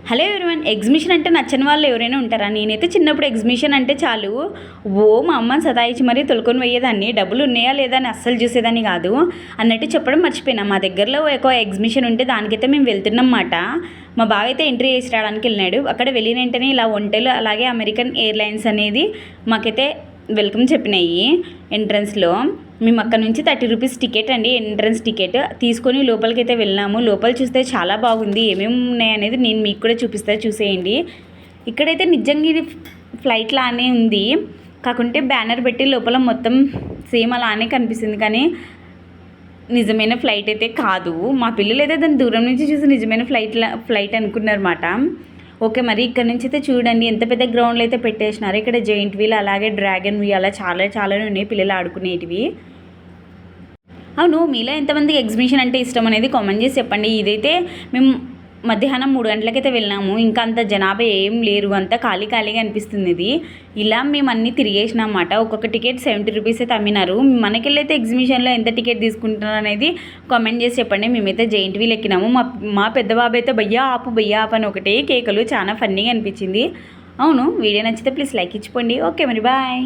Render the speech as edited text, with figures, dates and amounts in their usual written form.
Hello everyone, exhibition అంటే నచ్చని వాళ్ళు ఎవరైనా ఉంటారా? నేనైతే చిన్నప్పుడు ఎగ్జిబిషన్ అంటే చాలు మా అమ్మని సతాయించి మరీ తొలుకొని పోయేదాన్ని. డబ్బులు ఉన్నాయా లేదా అని అస్సలు చూసేదాన్ని కాదు అన్నట్టు చెప్పడం మర్చిపోయినా. మా దగ్గరలో ఒక ఎగ్జిబిషన్ ఉంటే దానికైతే మేము వెళ్తున్నాం అన్నమాట. మా బావ అయితే ఎంట్రీ చేసి రావడానికి వెళ్ళినాడు. అక్కడ వెళ్ళిన వెంటనే ఇలా ఒంటెలు అలాగే అమెరికన్ ఎయిర్లైన్స్ అనేది మాకైతే వెల్కమ్ చెప్పినాయి. ఎంట్రన్స్లో మేము అక్కడ నుంచి 30 రూపీస్ టికెట్ అండి, ఎంట్రన్స్ టికెట్ తీసుకొని లోపలికి అయితే వెళ్ళాము. లోపల చూస్తే చాలా బాగుంది. ఏమేమి ఉన్నాయనేది నేను మీకు కూడా చూసేయండి. ఇక్కడైతే నిజంగా ఇది ఫ్లైట్ లానే ఉంది, కాకుంటే బ్యానర్ పెట్టి లోపల మొత్తం సేమ్ అలానే కనిపిస్తుంది, కానీ నిజమైన ఫ్లైట్ అయితే కాదు. మా పిల్లలు అయితే దాన్ని దూరం నుంచి చూసి నిజమైన ఫ్లైట్ అనుకున్నారన్నమాట. ఓకే, మరి ఇక్కడ నుంచి అయితే చూడండి ఎంత పెద్ద గ్రౌండ్లో అయితే పెట్టేసినారు. ఇక్కడ జెయింట్ వీల్ అలాగే డ్రాగన్ వీల్ అలా చాలా ఉన్నాయి పిల్లలు ఆడుకునేటివి. అవును, మీలో ఎంతమందికి ఎగ్జిబిషన్ అంటే ఇష్టం అనేది కామెంట్ చేసి చెప్పండి. ఇదైతే మేము మధ్యాహ్నం 3 గంటలకైతే వెళ్ళినాము. ఇంకా అంత జనాభా ఏం లేరు, అంతా ఖాళీగా అనిపిస్తుంది. ఇది ఇలా మేము అన్నీ తిరిగేసినాం అన్నమాట. ఒక్కొక్క టికెట్ 70 రూపీస్ అయితే అమ్మినారు. మనకెళ్ళైతే ఎగ్జిబిషన్లో ఎంత టికెట్ తీసుకుంటున్నారు అనేది కామెంట్ చేసి చెప్పండి. మేమైతే జెయింట్ వీల్ ఎక్కినాము. మా పెద్ద బాబు అయితే భయ్యా ఆపు అని ఒకటే కేకలు, చాలా ఫన్నీగా అనిపించింది. అవును, వీడియో నచ్చితే ప్లీజ్ లైక్ ఇచ్చిపోండి. ఓకే మరి బాయ్.